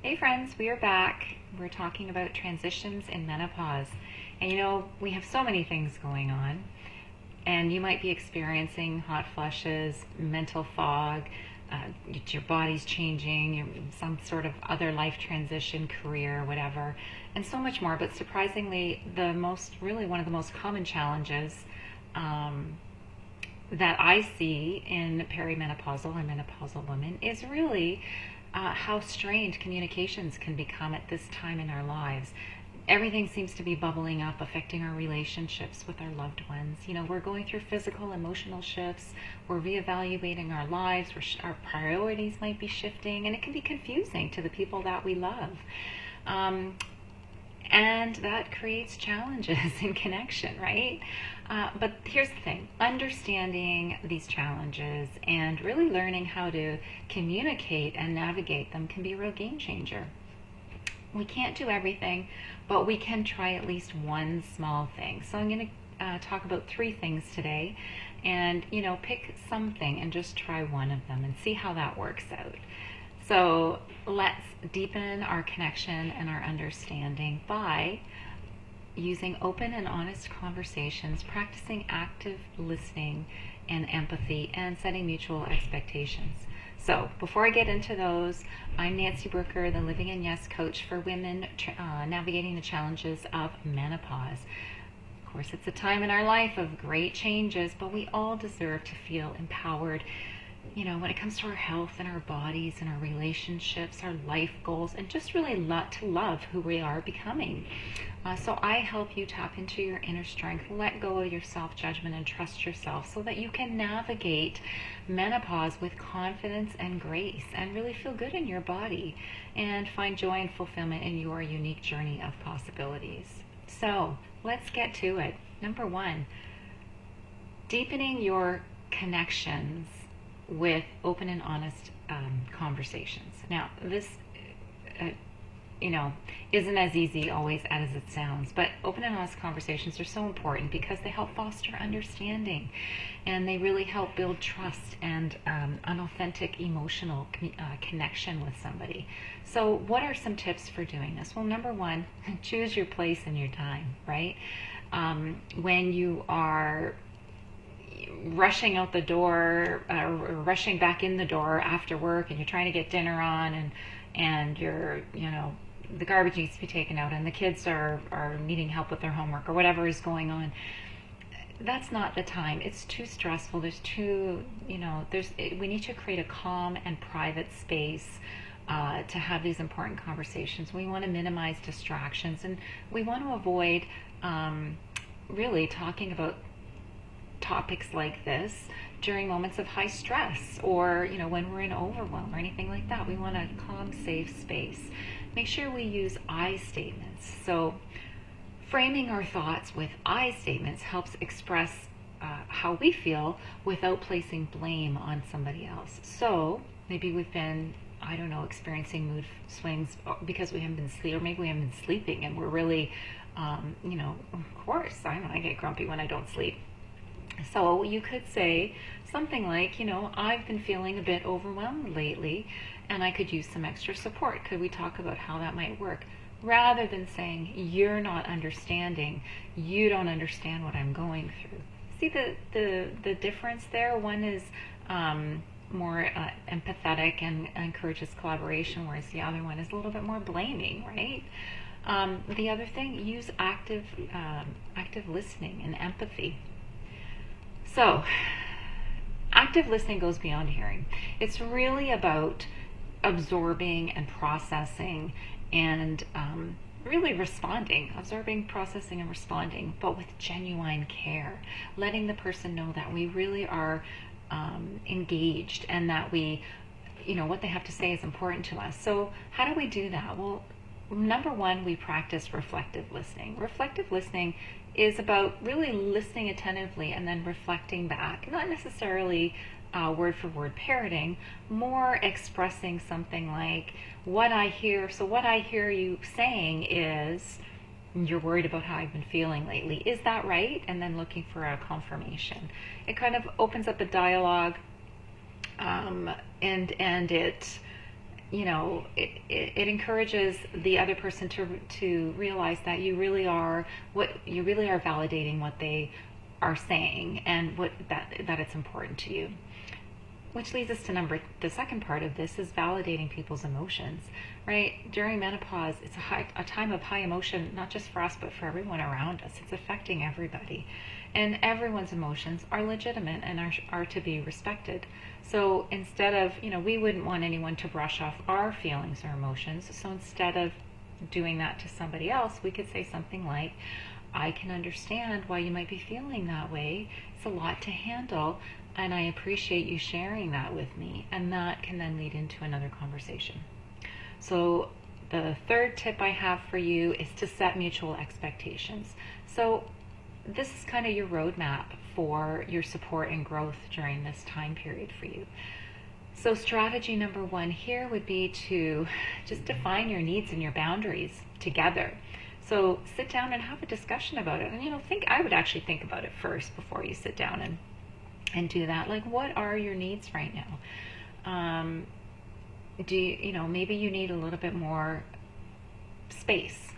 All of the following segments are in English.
Hey friends, we are back. We're talking about transitions in menopause. And we have so many things going on, and you might be experiencing hot flushes, mental fog, your body's changing, some sort of other life transition, career, whatever, and so much more. But surprisingly, really one of the most common challenges um, that I see in perimenopausal and menopausal women is really how strained communications can become at this time in our lives. Everything seems to be bubbling up, affecting our relationships with our loved ones. We're going through physical, emotional shifts. We're reevaluating our lives. Our priorities might be shifting, and it can be confusing to the people that we love. Um, and that creates challenges in connection, right? But here's the thing, understanding these challenges and really learning how to communicate and navigate them can be a real game changer. We can't do everything, but we can try at least one small thing. So I'm going to talk about three things today, and pick something and just try one of them and see how that works out. So let's deepen our connection and our understanding by using open and honest conversations, practicing active listening and empathy, and setting mutual expectations. So before I get into those, I'm Nancy Brooker, the Living in Yes coach for women navigating the challenges of menopause. Of course, it's a time in our life of great changes, but we all deserve to feel empowered when it comes to our health and our bodies and our relationships, our life goals, and just really to love who we are becoming. So I help you tap into your inner strength, let go of your self-judgment, and trust yourself so that you can navigate menopause with confidence and grace and really feel good in your body and find joy and fulfillment in your unique journey of possibilities. So let's get to it. Number one, deepening your connections with open and honest conversations. Now, this, uh, isn't as easy always as it sounds, but open and honest conversations are so important because they help foster understanding, and they really help build trust and an authentic emotional connection with somebody. So, what are some tips for doing this? Well, number one, choose your place and your time, right? When you are rushing out the door or rushing back in the door after work, and you're trying to get dinner on, and you're the garbage needs to be taken out, and the kids are needing help with their homework or whatever is going on, that's not the time. It's too stressful. We need to create a calm and private space to have these important conversations. We want to minimize distractions, and we want to avoid really talking about topics like this during moments of high stress, or when we're in overwhelm or anything like that. We want a calm, safe space. Make sure we use I statements. So framing our thoughts with I statements helps express how we feel without placing blame on somebody else. So maybe we've been, I don't know, experiencing mood swings because we haven't been sleeping, or maybe we haven't been sleeping, and we're really of course I get grumpy when I don't sleep. So you could say something like, I've been feeling a bit overwhelmed lately, and I could use some extra support. Could we talk about how that might work? Rather than saying, you're not understanding, you don't understand what I'm going through. See the difference there? One is more empathetic and encourages collaboration, whereas the other one is a little bit more blaming, right? The other thing, use active listening and empathy. So, active listening goes beyond hearing. It's really about absorbing and processing and really responding, absorbing, processing, and responding, but with genuine care, letting the person know that we really are engaged, and that what they have to say is important to us. So how do we do that? Well, number one, we practice reflective listening. Reflective listening is about really listening attentively and then reflecting back, not necessarily word for word parroting, more expressing something like what I hear. So what I hear you saying is, you're worried about how I've been feeling lately. Is that right? And then looking for a confirmation. It kind of opens up a dialogue, and it it encourages the other person to realize that you really are validating what they are saying, and that it's important to you. Which leads us to the second part of this is validating people's emotions, right? During menopause, it's a time of high emotion, not just for us, but for everyone around us. It's affecting everybody. And everyone's emotions are legitimate and are to be respected. So instead of, we wouldn't want anyone to brush off our feelings or emotions. So instead of doing that to somebody else, we could say something like, I can understand why you might be feeling that way. It's a lot to handle, and I appreciate you sharing that with me. And that can then lead into another conversation. So the third tip I have for you is to set mutual expectations. So this is kind of your roadmap for your support and growth during this time period for you. So strategy number one here would be to just define your needs and your boundaries together. So sit down and have a discussion about it. And I would actually think about it first before you sit down and do that. Like, what are your needs right now? Maybe you need a little bit more space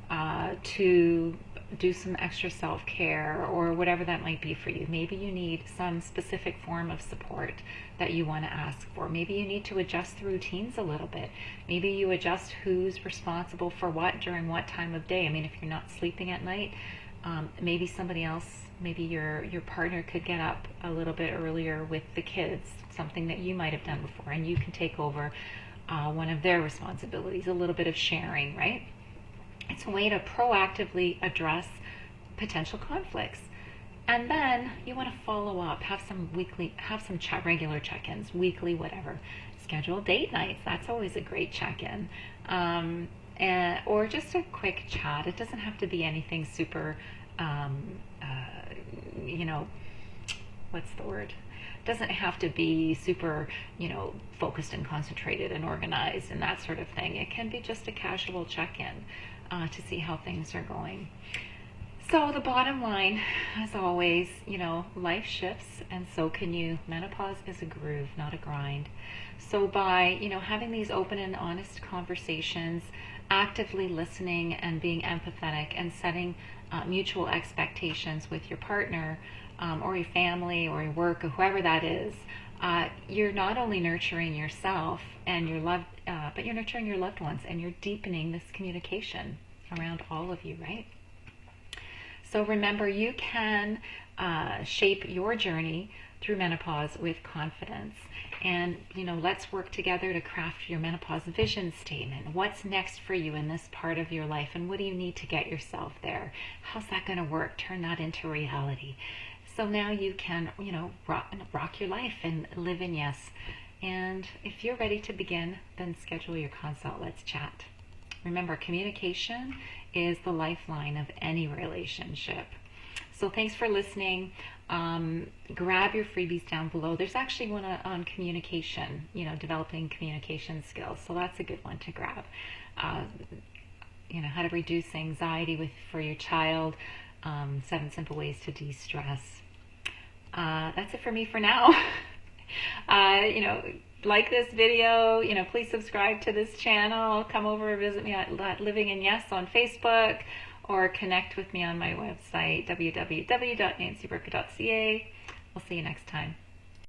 to do some extra self-care or whatever that might be for you. Maybe you need some specific form of support that you want to ask for. Maybe you need to adjust the routines a little bit. Maybe you adjust who's responsible for what during what time of day. I mean, if you're not sleeping at night, maybe somebody else, maybe your partner could get up a little bit earlier with the kids, something that you might have done before, and you can take over one of their responsibilities, a little bit of sharing, right? It's a way to proactively address potential conflicts. And then you want to follow up, have some regular check-ins, weekly, whatever. Schedule date nights. That's always a great check-in. Or just a quick chat. It doesn't have to be anything super, what's the word? It doesn't have to be super, focused and concentrated and organized and that sort of thing. It can be just a casual check-in to see how things are going. So the bottom line, as always, life shifts, and so can you. Menopause is a groove, not a grind. So by, having these open and honest conversations, actively listening and being empathetic and setting mutual expectations with your partner or your family or your work or whoever that is, you're not only nurturing yourself and your loved, but you're nurturing your loved ones, and you're deepening this communication around all of you, right? So remember, you can shape your journey through menopause with confidence. And, let's work together to craft your menopause vision statement. What's next for you in this part of your life? And what do you need to get yourself there? How's that going to work? Turn that into reality. So now you can, rock your life and live in yes. And if you're ready to begin, then schedule your consult. Let's chat. Remember, communication is the lifeline of any relationship. So thanks for listening. Grab your freebies down below. There's actually one on communication, developing communication skills. So that's a good one to grab. How to reduce anxiety for your child. 7 simple ways to de-stress. That's it for me for now. Like this video, please subscribe to this channel. Come over and visit me at Living in Yes on Facebook, or connect with me on my website, www.nancybrooker.ca. We'll see you next time.